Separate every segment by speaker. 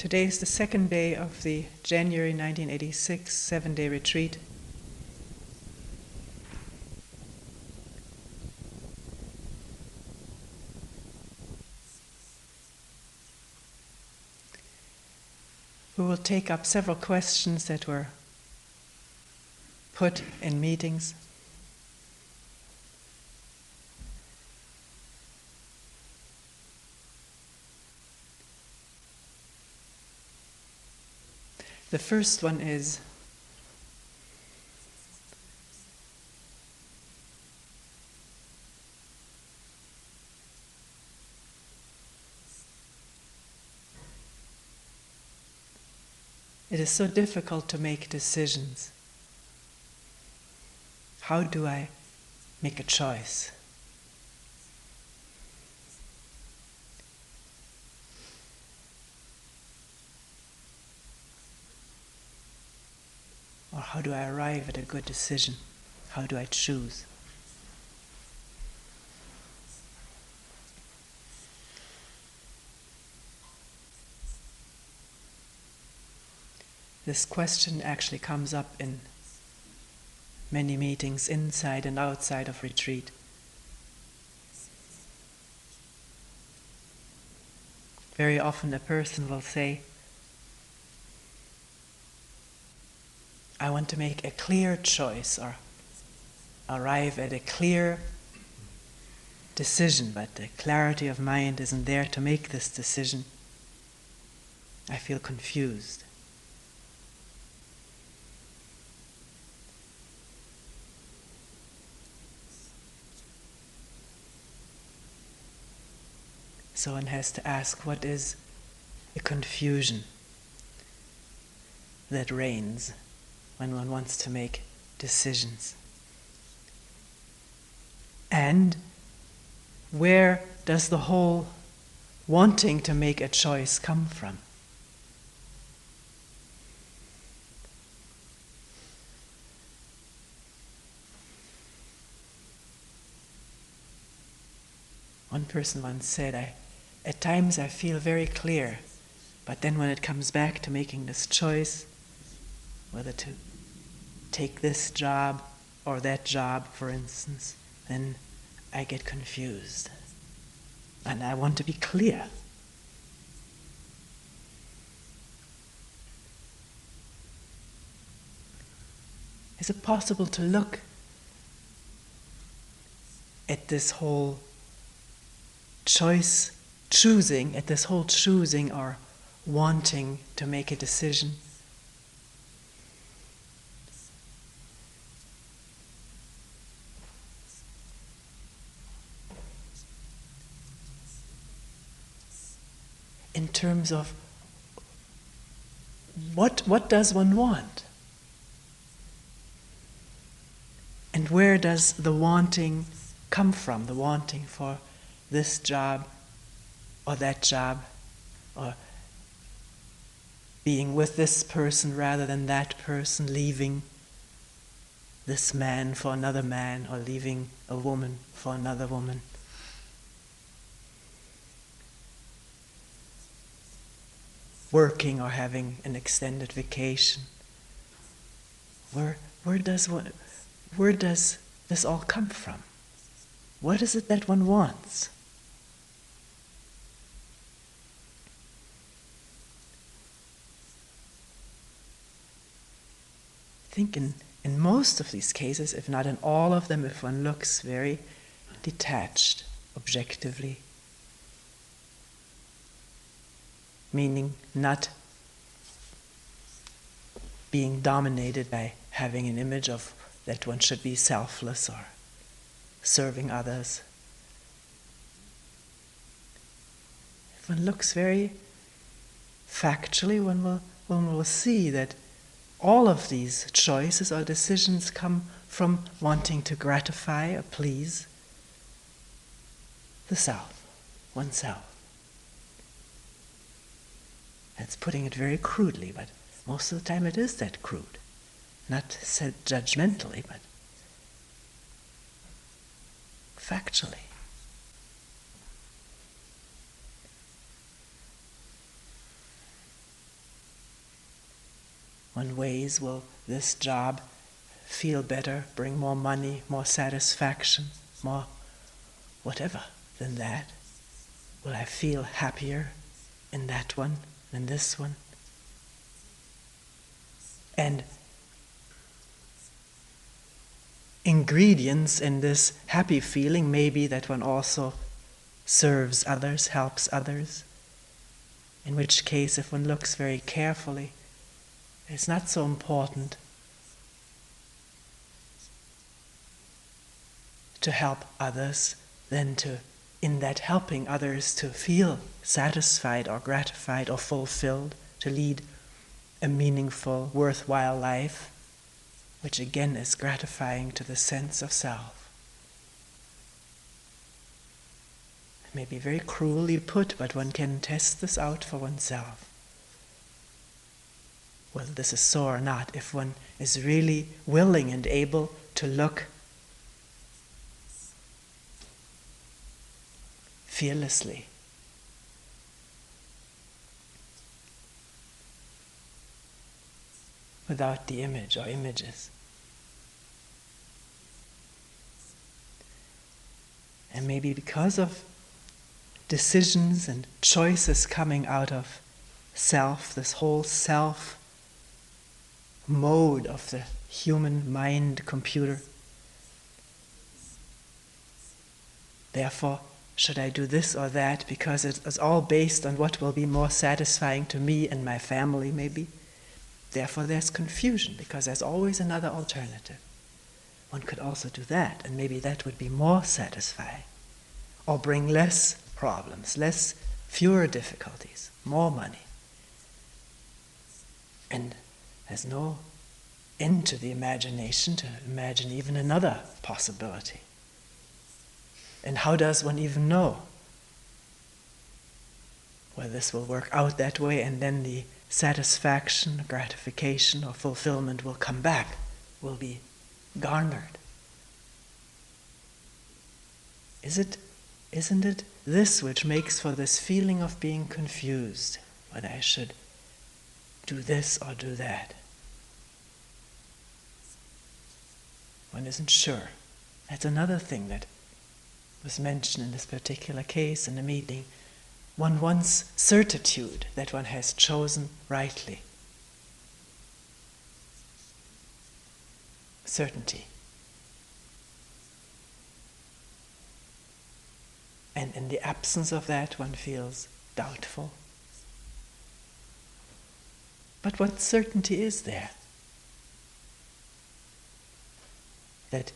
Speaker 1: Today is the second day of the January 1986 7-day retreat. We will take up several questions that were put in meetings. The first one is, it is so difficult to make decisions. How do I make a choice? Or how do I arrive at a good decision? How do I choose? This question actually comes up in many meetings inside and outside of retreat. Very often a person will say, I want to make a clear choice or arrive at a clear decision, but the clarity of mind isn't there to make this decision. I feel confused. So one has to ask, what is the confusion that reigns when one wants to make decisions? And where does the whole wanting to make a choice come from? One person once said, at times I feel very clear, but then when it comes back to making this choice, whether to take this job or that job, for instance, then I get confused. And I want to be clear. Is it possible to look at this whole choosing or wanting to make a decision? In terms of what does one want? And where does the wanting come from? The wanting for this job or that job, or being with this person rather than that person, leaving this man for another man, or leaving a woman for another woman. Working or having an extended vacation. Where does this all come from? What is it that one wants? I think in most of these cases, if not in all of them, if one looks very detached, objectively, meaning not being dominated by having an image of that one should be selfless or serving others. If one looks very factually, one will see that all of these choices or decisions come from wanting to gratify or please the self, oneself. That's putting it very crudely, but most of the time it is that crude. Not said judgmentally, but factually. one weighs, will this job feel better, bring more money, more satisfaction, more whatever than that? Will I feel happier in that one than this one? And ingredients in this happy feeling may be that one also serves others, helps others, in which case, if one looks very carefully, it's not so important to help others than to, in that helping others, to feel satisfied or gratified or fulfilled, to lead a meaningful, worthwhile life, which again is gratifying to the sense of self. It may be very cruelly put, but one can test this out for oneself, whether this is so or not, if one is really willing and able to look fearlessly. Without the image or images. And maybe because of decisions and choices coming out of self, this whole self mode of the human mind computer. Therefore, should I do this or that, because it is all based on what will be more satisfying to me and my family, maybe. Therefore there's confusion, because there's always another alternative. One could also do that, and maybe that would be more satisfying, or bring less problems, fewer difficulties, more money. And there's no end to the imagination to imagine even another possibility. And how does one even know whether this will work out that way, and then the satisfaction, gratification, or fulfillment will come back, will be garnered? Isn't it this which makes for this feeling of being confused, whether I should do this or do that? One isn't sure. That's another thing that was mentioned in this particular case in the meeting. One wants certitude that one has chosen rightly. Certainty. And in the absence of that, one feels doubtful. But what certainty is there? That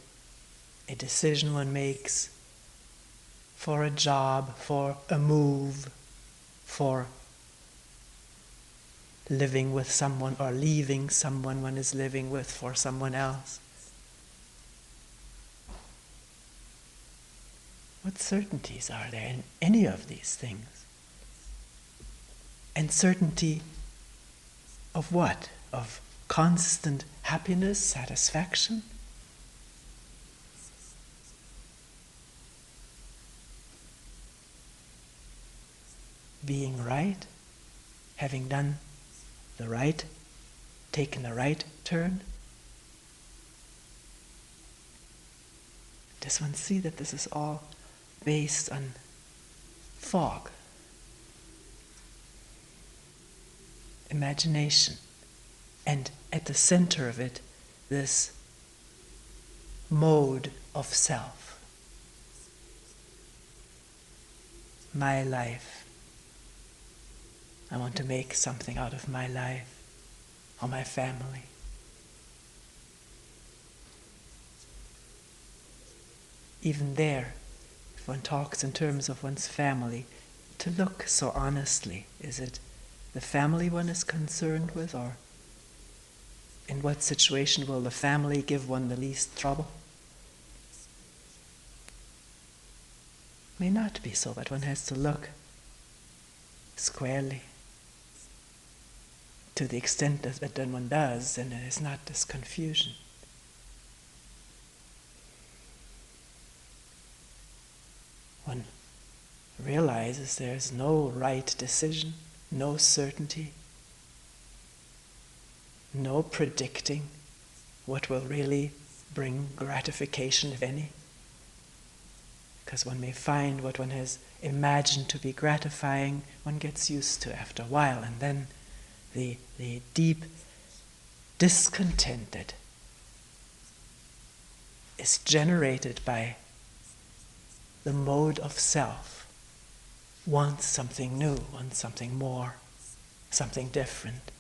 Speaker 1: a decision one makes for a job, for a move, for living with someone or leaving someone one is living with for someone else. What certainties are there in any of these things? And certainty of what? Of constant happiness, satisfaction? Being right? Having done the right, taken the right turn? Does one see that this is all based on fog, imagination, and at the center of it, this mode of self. My life. I want to make something out of my life or my family. Even there, if one talks in terms of one's family, to look so honestly. Is it the family one is concerned with, or in what situation will the family give one the least trouble? May not be so, but one has to look squarely. To the extent that then one does, then there is not this confusion. One realizes there is no right decision, no certainty, no predicting what will really bring gratification, if any. Because one may find what one has imagined to be gratifying, one gets used to after a while, and then the deep discontent that is generated by the mode of self wants something new, wants something more, something different,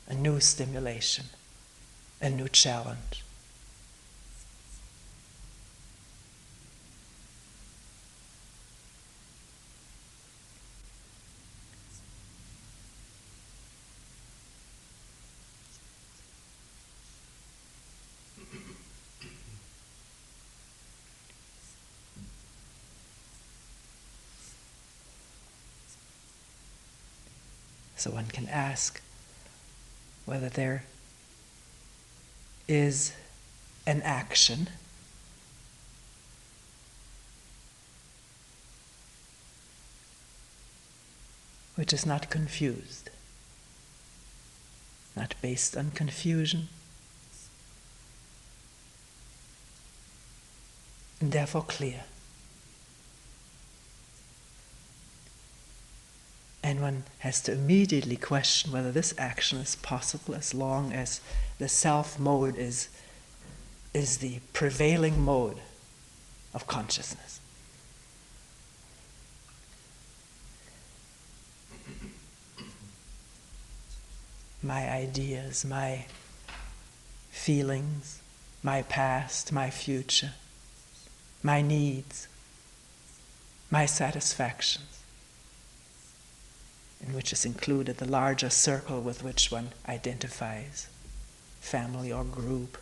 Speaker 1: a new stimulation, a new challenge. So one can ask whether there is an action which is not confused, not based on confusion, and therefore clear. And one has to immediately question whether this action is possible as long as the self mode is the prevailing mode of consciousness. My ideas, my feelings, my past, my future, my needs, my satisfactions, in which is included the larger circle with which one identifies, family or group.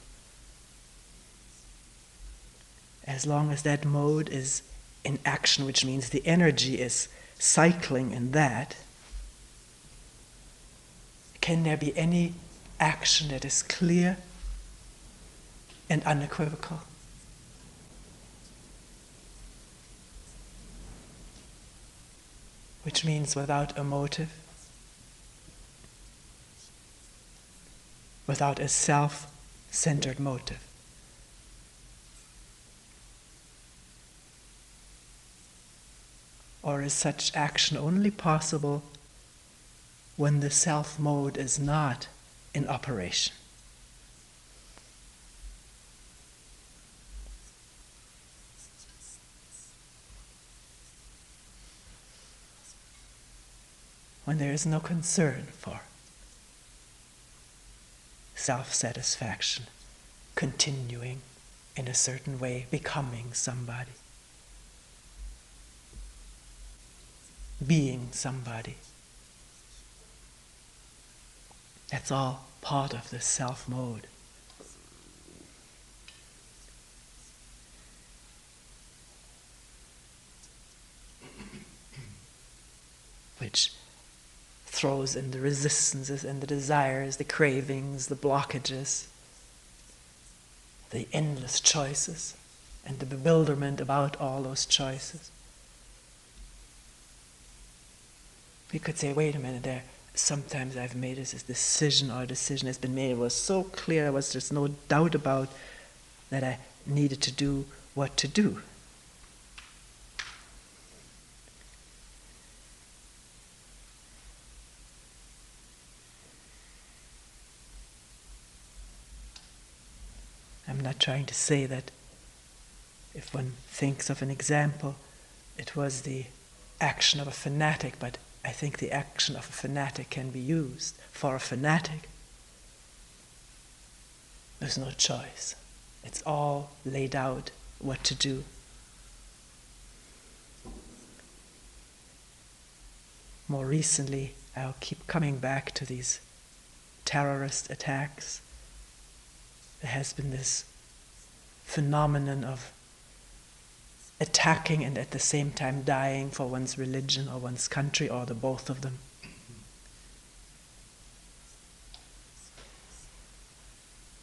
Speaker 1: As long as that mode is in action, which means the energy is cycling in that, can there be any action that is clear and unequivocal? Which means without a motive, without a self-centered motive. Or is such action only possible when the self mode is not in operation? When there is no concern for self-satisfaction, continuing in a certain way, becoming somebody, being somebody. That's all part of the self mode. Which throws in the resistances and the desires, the cravings, the blockages, the endless choices, and the bewilderment about all those choices. We could say, wait a minute, sometimes I've made this decision, or a decision has been made, it was so clear, there was just no doubt about that I needed to do what to do. I'm not trying to say that if one thinks of an example, it was the action of a fanatic, but I think the action of a fanatic can be used. For a fanatic, there's no choice. It's all laid out what to do. More recently, I'll keep coming back to these terrorist attacks. There has been this phenomenon of attacking and at the same time dying for one's religion or one's country, or the both of them.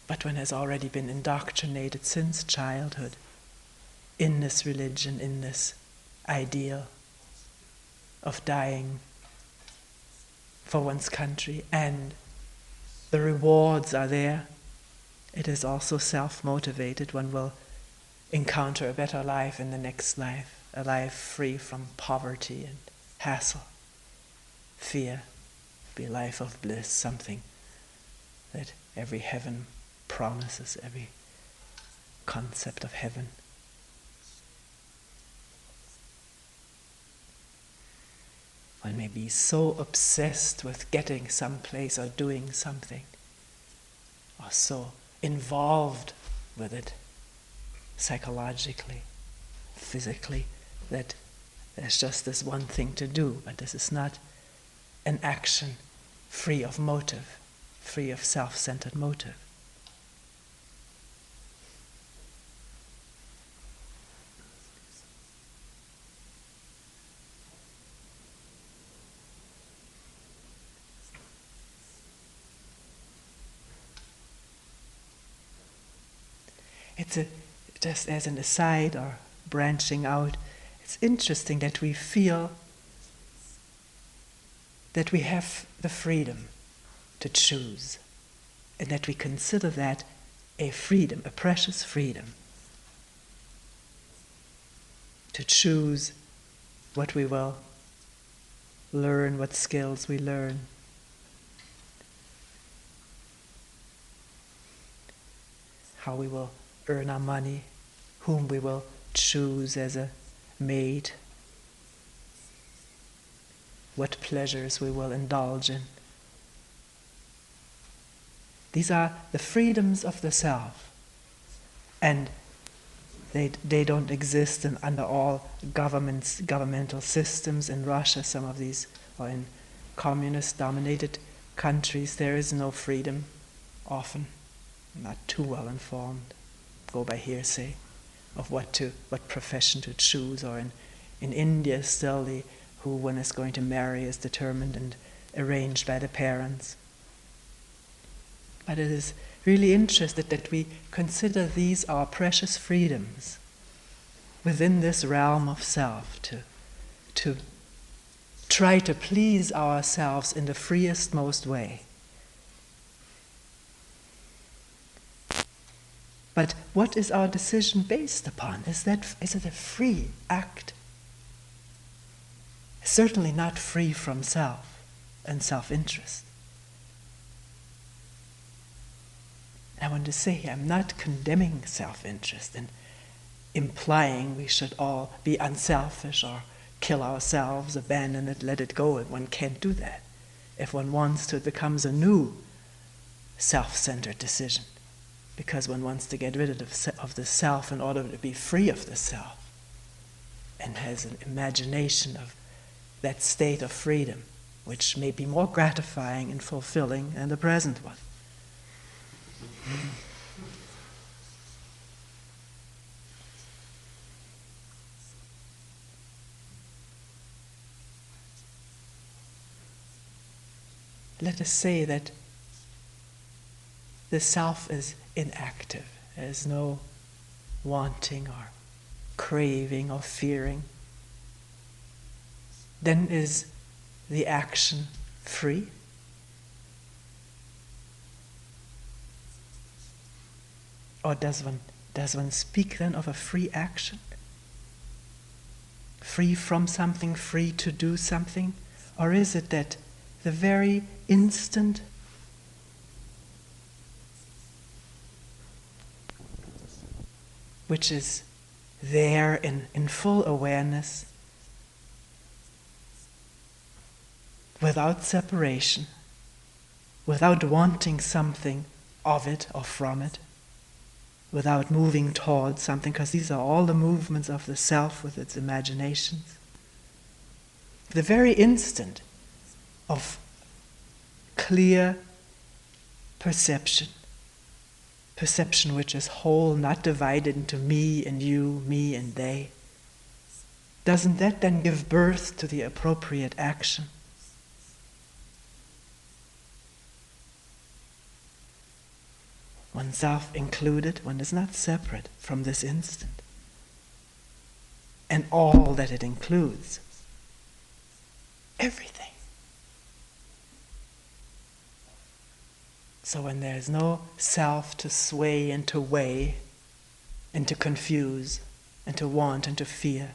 Speaker 1: But one has already been indoctrinated since childhood in this religion, in this ideal of dying for one's country and the rewards are there, it is also self-motivated. One will encounter a better life in the next life, a life free from poverty and hassle, fear, be a life of bliss, something that every heaven promises, every concept of heaven. One may be so obsessed with getting someplace or doing something, or so involved with it psychologically, physically, that there's just this one thing to do, but this is not an action free of motive, free of self-centered motive. Just as an aside or branching out, it's interesting that we feel that we have the freedom to choose, and that we consider that a freedom, a precious freedom, to choose what we will learn, what skills we learn. How we will earn our money, whom we will choose as a mate, what pleasures we will indulge in. These are the freedoms of the self, and they don't exist under all governmental systems. In Russia, some of these, or in communist-dominated countries, there is no freedom, often. I'm not too well informed, go by hearsay, of what profession to choose. Or in India still, who one is going to marry is determined and arranged by the parents. But it is really interesting that we consider these our precious freedoms within this realm of self, to try to please ourselves in the freest, most way. But what is our decision based upon? Is it a free act? Certainly not free from self and self-interest. And I want to say here, I'm not condemning self-interest and implying we should all be unselfish or kill ourselves, abandon it, let it go. One can't do that. If one wants to, it becomes a new self-centered decision, because one wants to get rid of the self in order to be free of the self, and has an imagination of that state of freedom, which may be more gratifying and fulfilling than the present one. Let us say that the self is inactive. There is no wanting or craving or fearing. Then is the action free? Or does one speak then of a free action? Free from something, free to do something? Or is it that the very instant which is there in full awareness, without separation, without wanting something of it or from it, without moving towards something, because these are all the movements of the self with its imaginations. The very instant of clear perception which is whole, not divided into me and you, me and they, doesn't that then give birth to the appropriate action? Oneself included, one is not separate from this instant and all that it includes. Everything. So when there's no self to sway and to weigh and to confuse and to want and to fear,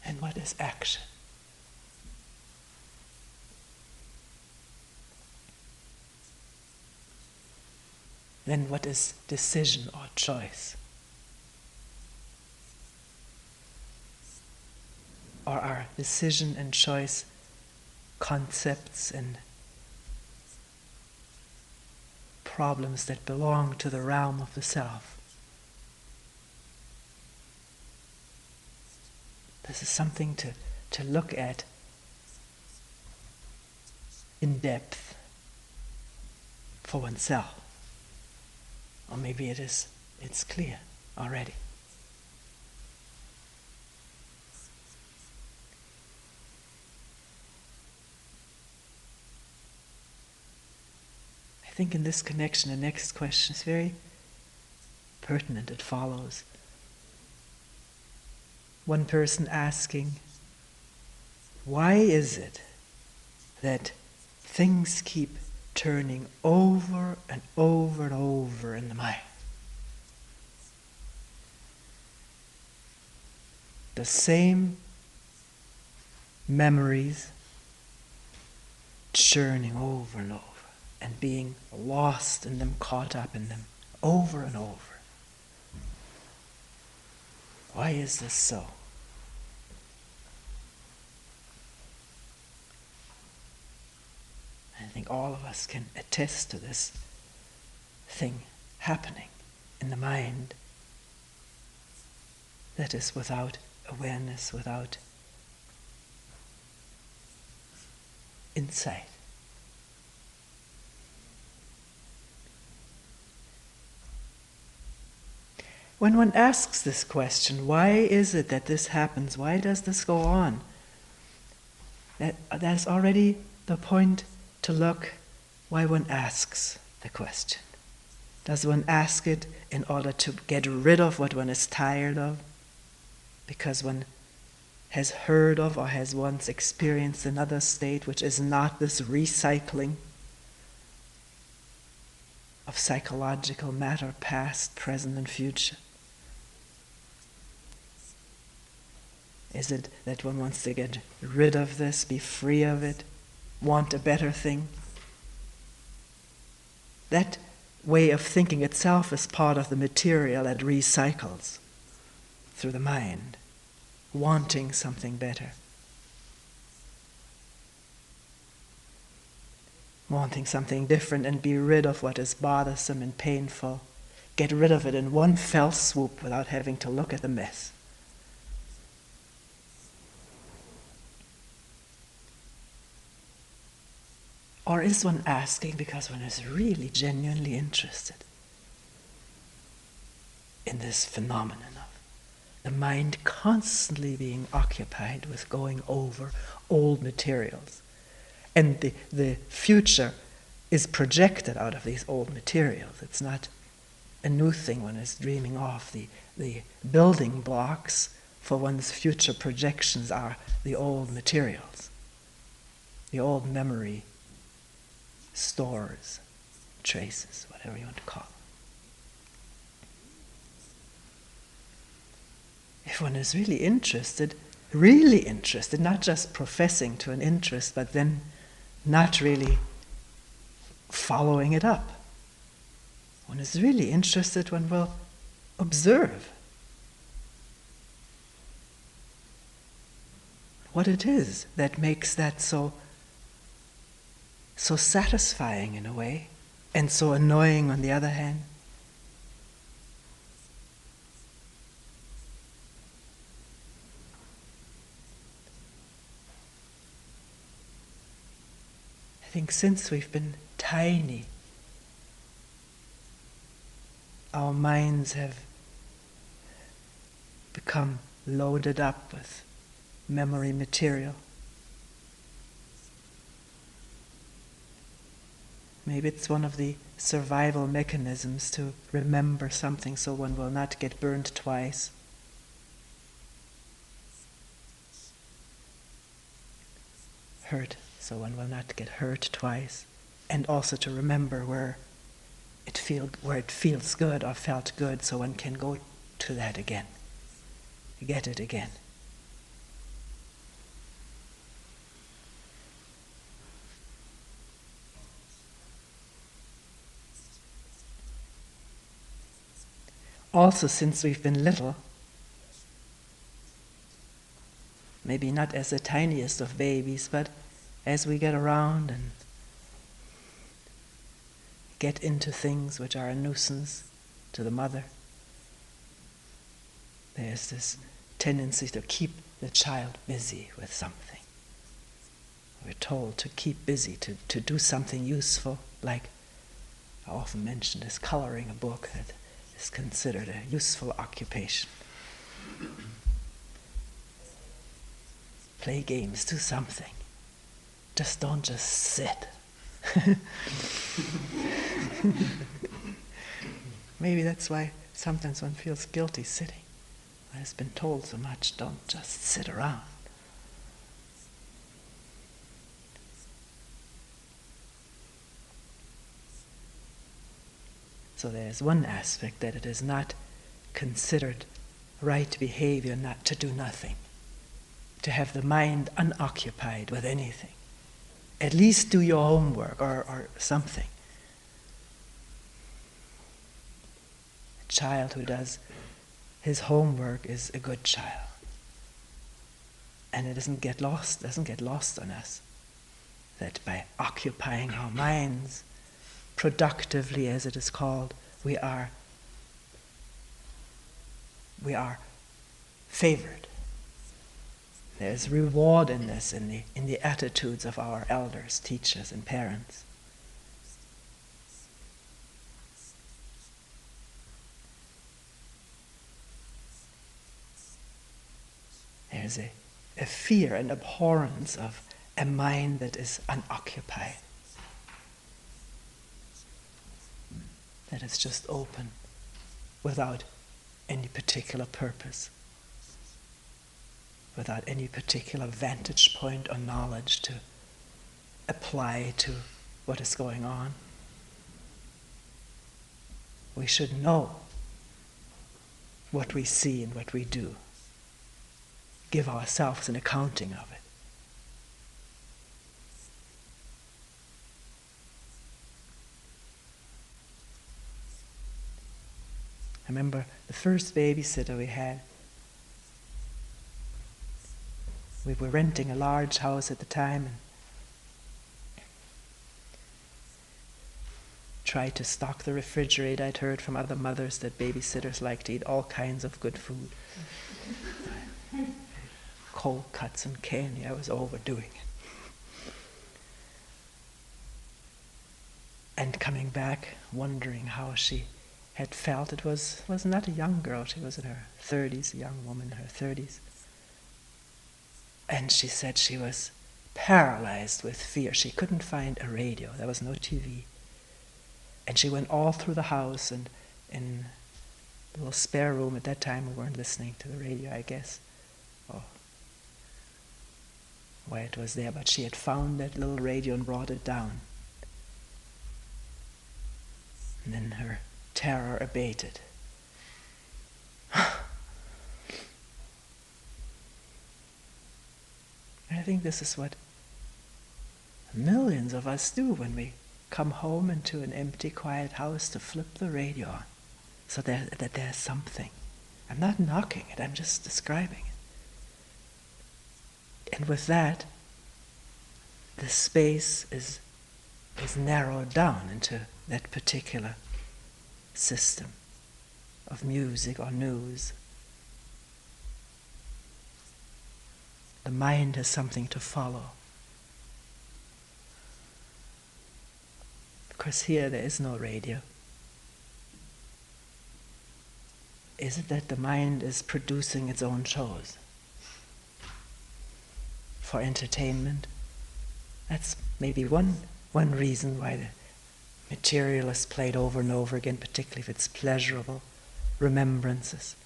Speaker 1: and what is action? Then what is decision or choice? Or are decision and choice concepts and problems that belong to the realm of the self? This is something to look at in depth for oneself. Or maybe it's clear already. I think in this connection, the next question is very pertinent. It follows. One person asking, why is it that things keep turning over and over and over in the mind? The same memories churning over and over and being lost in them, caught up in them, over and over. Why is this so? I think all of us can attest to this thing happening in the mind that is without awareness, without insight. When one asks this question, why is it that this happens? Why does this go on? That's already the point to look why one asks the question. Does one ask it in order to get rid of what one is tired of? Because one has heard of or has once experienced another state which is not this recycling of psychological matter, past, present, and future? Is it that one wants to get rid of this, be free of it, want a better thing? That way of thinking itself is part of the material that recycles through the mind, wanting something better, wanting something different and be rid of what is bothersome and painful, get rid of it in one fell swoop without having to look at the mess. Or is one asking because one is really genuinely interested in this phenomenon of the mind constantly being occupied with going over old materials, and the future is projected out of these old materials? It's not a new thing one is dreaming of. The building blocks for one's future projections are the old materials, the old memory stores, traces, whatever you want to call them. If one is really interested, not just professing to an interest, but then not really following it up. One is really interested, one will observe what it is that makes that so satisfying in a way, and so annoying on the other hand. I think since we've been tiny, our minds have become loaded up with memory material. Maybe it's one of the survival mechanisms to remember something so one will not get burned twice. hurt, so one will not get hurt twice, and also to remember where it feels good or felt good, so one can go to that again, get it again. Also, since we've been little, maybe not as the tiniest of babies, but as we get around and get into things which are a nuisance to the mother, there's this tendency to keep the child busy with something. We're told to keep busy, to do something useful, like I often mention this, coloring a book that is considered a useful occupation. Play games, do something. Don't just sit. Maybe that's why sometimes one feels guilty sitting. One has been told so much, don't just sit around. So there's one aspect, that it is not considered right behavior not to do nothing, to have the mind unoccupied with anything. At least do your homework or something. A child who does his homework is a good child. And it doesn't get lost on us. That by occupying our minds productively, as it is called, we are favored. There's reward in this, in the attitudes of our elders, teachers, and parents. There's a fear and abhorrence of a mind that is unoccupied, that is just open, without any particular purpose, without any particular vantage point or knowledge to apply to what is going on. We should know what we see and what we do. Give ourselves an accounting of it. I remember the first babysitter we had. We were renting a large house at the time and tried to stock the refrigerator. I'd heard from other mothers that babysitters like to eat all kinds of good food. Cold cuts and candy, I was overdoing it. And coming back, wondering how she had felt. It was not a young girl, she was in her 30s, a young woman in her 30s. And she said she was paralyzed with fear. She couldn't find a radio, there was no TV. And she went all through the house, and in a little spare room at that time, we weren't listening to the radio, I guess, or why it was there, but she had found that little radio and brought it down. And then her terror abated. And I think this is what millions of us do when we come home into an empty, quiet house, to flip the radio on, so that there's something. I'm not knocking it, I'm just describing it. And with that, the space is narrowed down into that particular system of music or news. The mind has something to follow. Because here there is no radio. Is it that the mind is producing its own shows for entertainment? That's maybe one reason why the materialist played over and over again, particularly if it's pleasurable remembrances.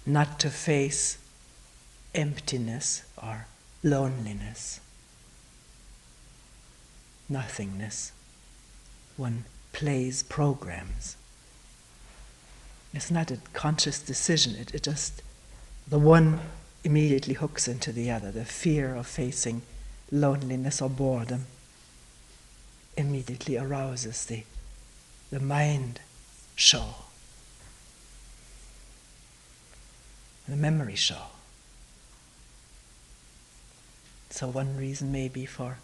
Speaker 1: Not to face emptiness or loneliness, nothingness. One plays programs. It's not a conscious decision, it just, the one immediately hooks into the other. The fear of facing loneliness or boredom immediately arouses the mind show, the memory show. So one reason may be for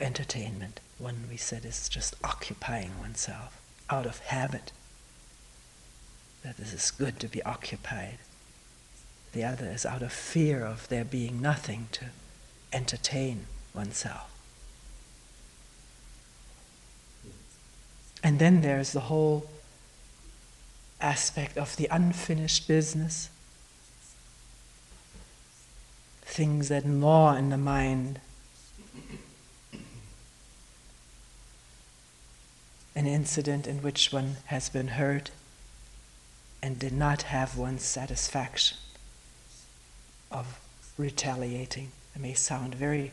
Speaker 1: entertainment. One, we said, is just occupying oneself out of habit. That this is good to be occupied. The other is out of fear of there being nothing to entertain oneself. And then there's the whole aspect of the unfinished business, things that gnaw in the mind. An incident in which one has been hurt and did not have one's satisfaction of retaliating. It may sound very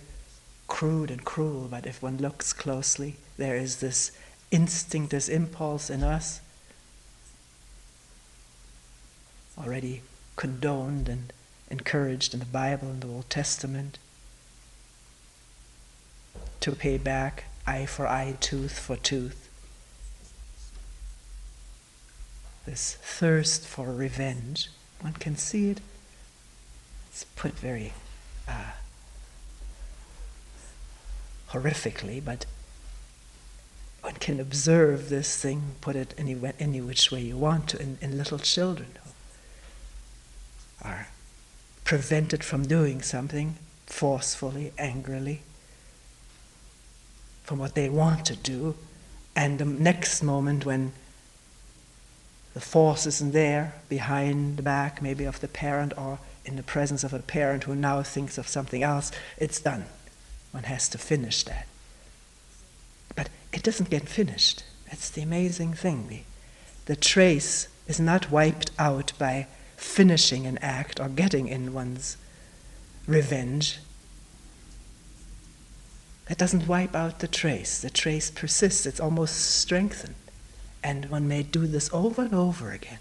Speaker 1: crude and cruel, but if one looks closely, there is this instinct, this impulse in us, already condoned and encouraged in the Bible and the Old Testament, to pay back eye for eye, tooth for tooth. This thirst for revenge, one can see it. It's put very horrifically, but one can observe this thing, put it any which way you want to, in little children who are prevented from doing something forcefully, angrily, from what they want to do, and the next moment when the force isn't there, behind the back maybe of the parent, or in the presence of a parent who now thinks of something else, it's done. One has to finish that. But it doesn't get finished. That's the amazing thing. The trace is not wiped out by finishing an act or getting in one's revenge. That doesn't wipe out the trace. The trace persists. It's almost strengthened. And one may do this over and over again.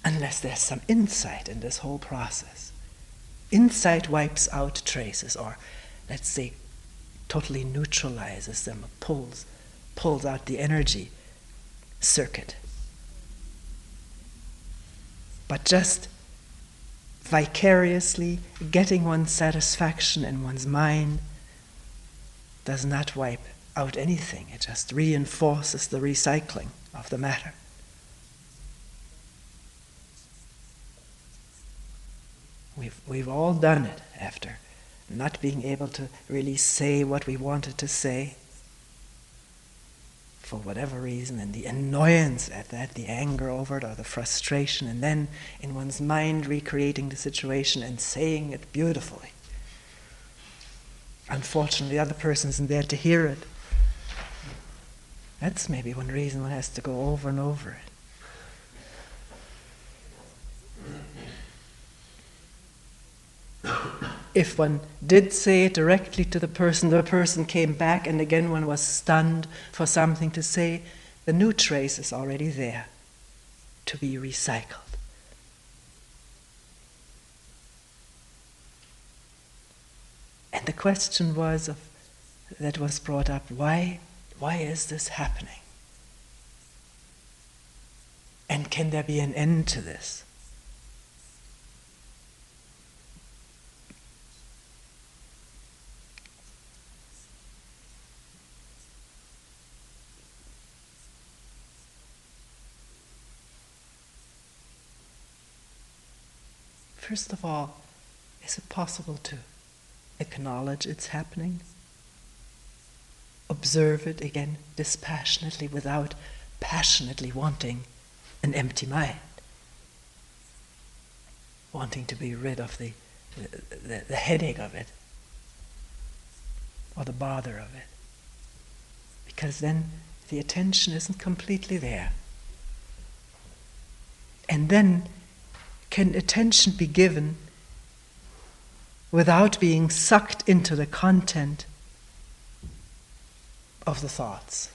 Speaker 1: Unless there's some insight in this whole process. Insight wipes out traces, or let's say totally neutralizes them, pulls out the energy circuit. But just vicariously getting one's satisfaction in one's mind does not wipe out anything. It just reinforces the recycling of the matter. We've all done it after not being able to really say what we wanted to say for whatever reason, and the annoyance at that, the anger over it, or the frustration, and then in one's mind recreating the situation and saying it beautifully. Unfortunately, the other person isn't there to hear it. That's maybe one reason one has to go over and over it. If one did say it directly to the person came back, and again one was stunned for something to say, the new trace is already there to be recycled. And the question that was brought up, why is this happening? And can there be an end to this? First of all, is it possible to acknowledge it's happening? Observe it again dispassionately without passionately wanting an empty mind. Wanting to be rid of the headache of it, or the bother of it. Because then the attention isn't completely there. And then can attention be given without being sucked into the content of the thoughts?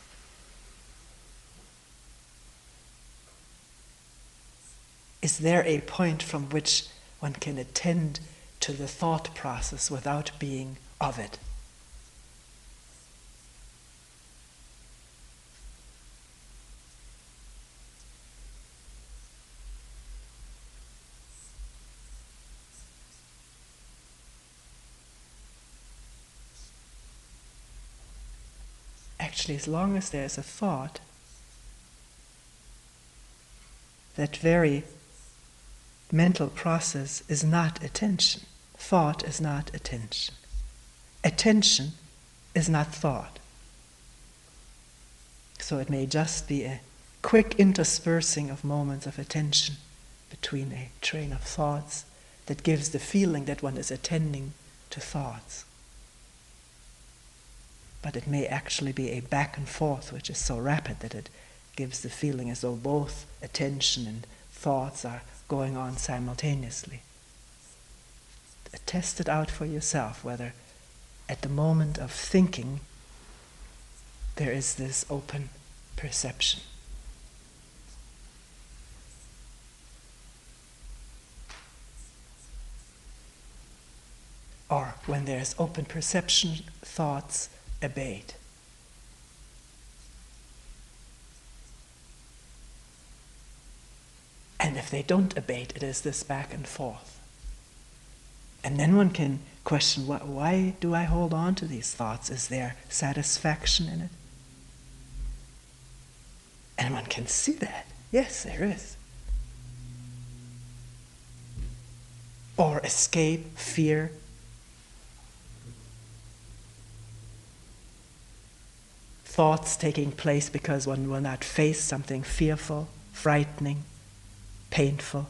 Speaker 1: Is there a point from which one can attend to the thought process without being of it? Actually, as long as there's a thought, that very mental process is not attention. Thought is not attention. Attention is not thought. So it may just be a quick interspersing of moments of attention between a train of thoughts that gives the feeling that one is attending to thoughts. But it may actually be a back and forth which is so rapid that it gives the feeling as though both attention and thoughts are going on simultaneously. Test it out for yourself, whether at the moment of thinking there is this open perception. Or when there's open perception, thoughts abate. And if they don't abate, it is this back and forth. And then one can question, why do I hold on to these thoughts? Is there satisfaction in it? And one can see that. Yes, there is. Or escape, fear. Thoughts taking place because one will not face something fearful, frightening, painful.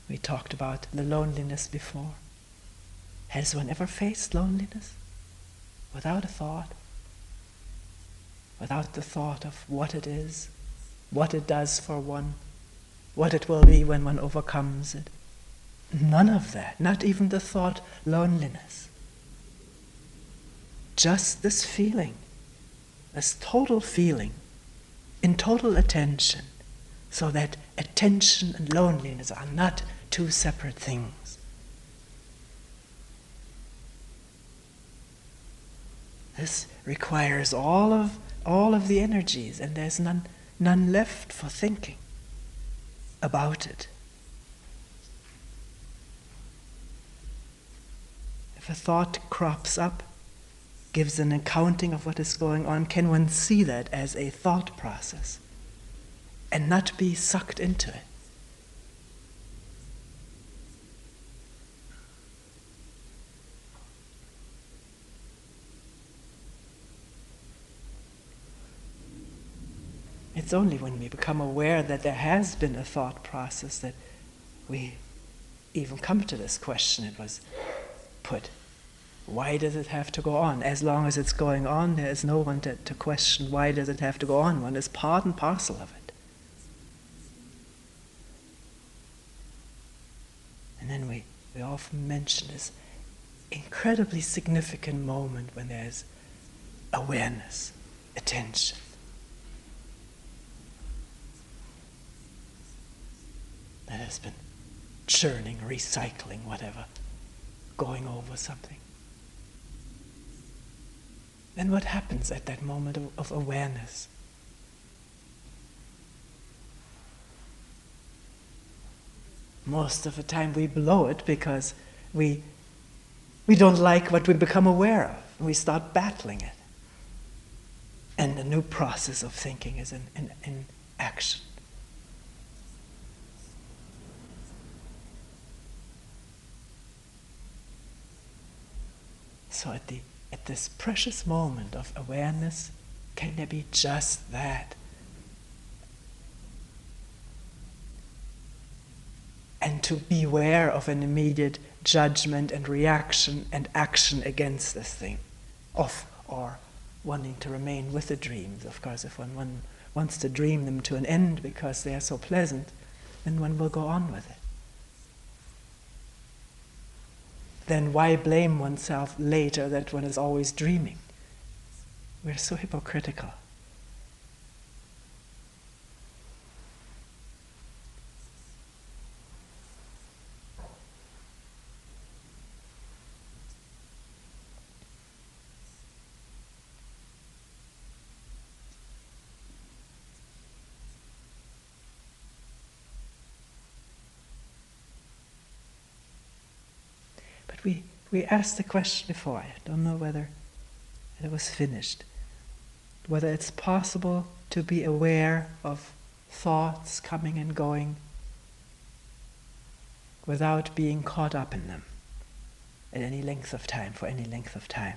Speaker 1: We talked about the loneliness before. Has one ever faced loneliness without a thought? Without the thought of what it is, what it does for one, what it will be when one overcomes it? None of that, not even the thought loneliness. Just this feeling, this total feeling, in total attention, so that attention and loneliness are not two separate things. This requires all of the energies, and there's none left for thinking about it. If a thought crops up, gives an accounting of what is going on, can one see that as a thought process and not be sucked into it? It's only when we become aware that there has been a thought process that we even come to this question. It was put, why does it have to go on? As long as it's going on, there is no one to question why does it have to go on. One is part and parcel of it. And then we often mention this incredibly significant moment when there's awareness, attention. That has been churning, recycling, whatever, going over something. Then what happens at that moment of awareness? Most of the time we blow it because we don't like what we become aware of. We start battling it. And a new process of thinking is in action. So at this precious moment of awareness, can there be just that? And to beware of an immediate judgment and reaction and action against this thing, of or wanting to remain with the dreams. Of course, if one wants to dream them to an end because they are so pleasant, then one will go on with it. Then why blame oneself later that one is always dreaming? We're so hypocritical. But we asked the question before, I don't know whether it was finished, whether it's possible to be aware of thoughts coming and going without being caught up in them at any length of time, for any length of time.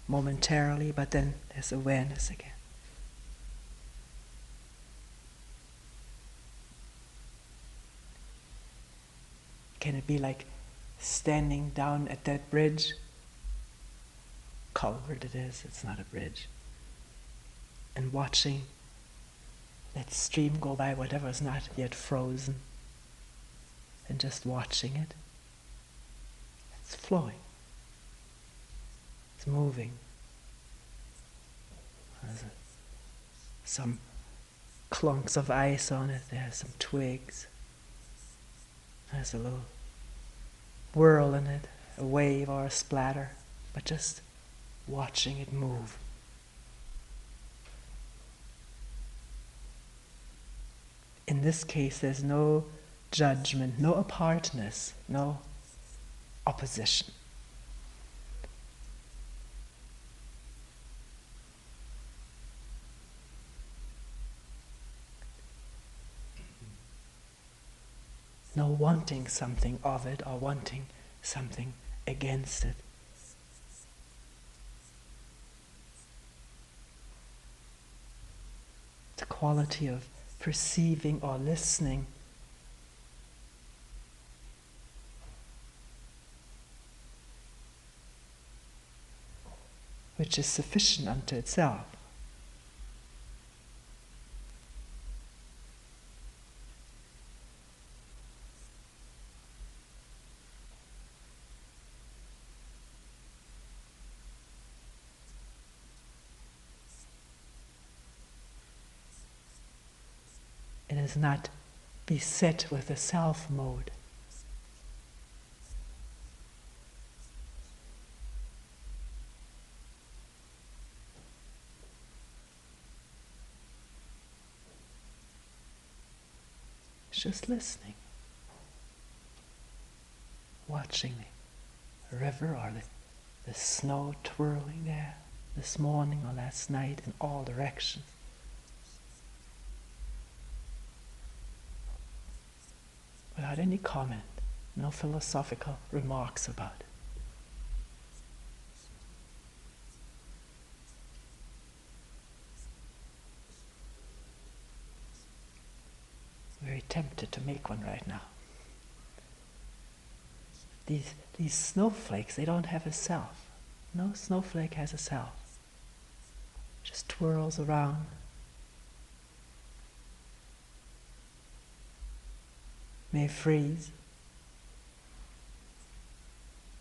Speaker 1: Momentarily, but then there's awareness again. Can it be like standing down at that bridge? Culvert it is, it's not a bridge. And watching that stream go by, whatever is not yet frozen, and just watching it. It's flowing. It's moving. There's some clumps of ice on it, there's some twigs. There's a little whirl in it, a wave or a splatter, but just watching it move. In this case, there's no judgment, no apartness, no opposition. No wanting something of it or wanting something against it. The quality of perceiving or listening which is sufficient unto itself. It is not beset with the self mode. It's just listening, watching the river or the snow twirling there this morning or last night in all directions. Without any comment, no philosophical remarks about it. Very tempted to make one right now. These snowflakes, they don't have a self. No snowflake has a self. Just twirls around. May freeze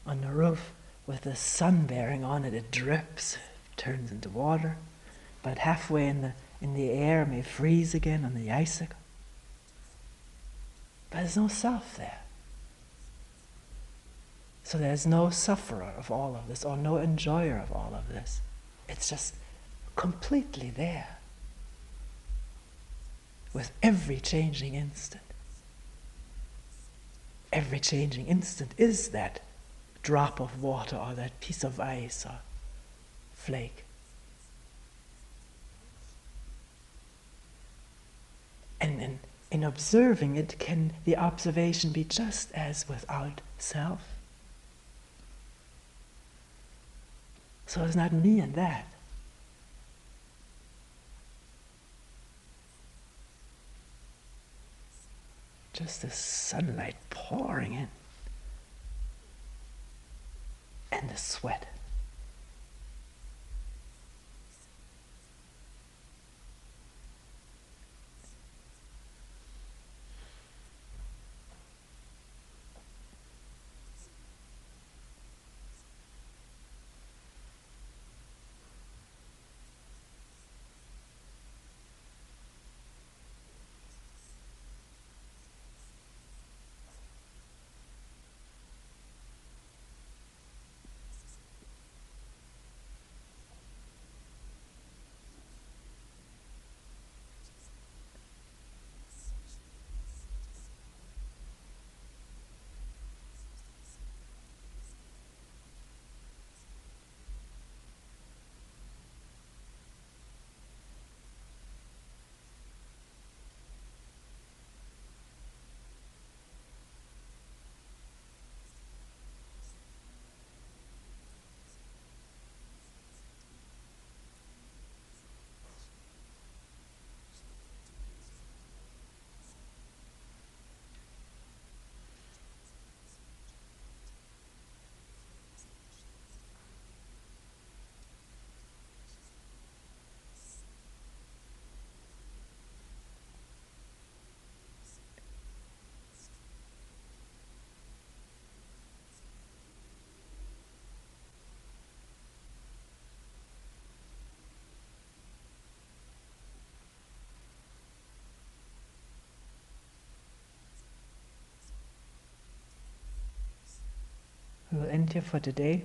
Speaker 1: on the roof with the sun bearing on it. It drips, turns into water, but halfway in the air may freeze again on the icicle. But there's no self there. So there's no sufferer of all of this or no enjoyer of all of this. It's just completely there with every changing instant. Every changing instant is that drop of water or that piece of ice or flake. And in observing it, can the observation be just as without self? So it's not me and that. Just the sunlight pouring in. And the sweat. We'll end here for today.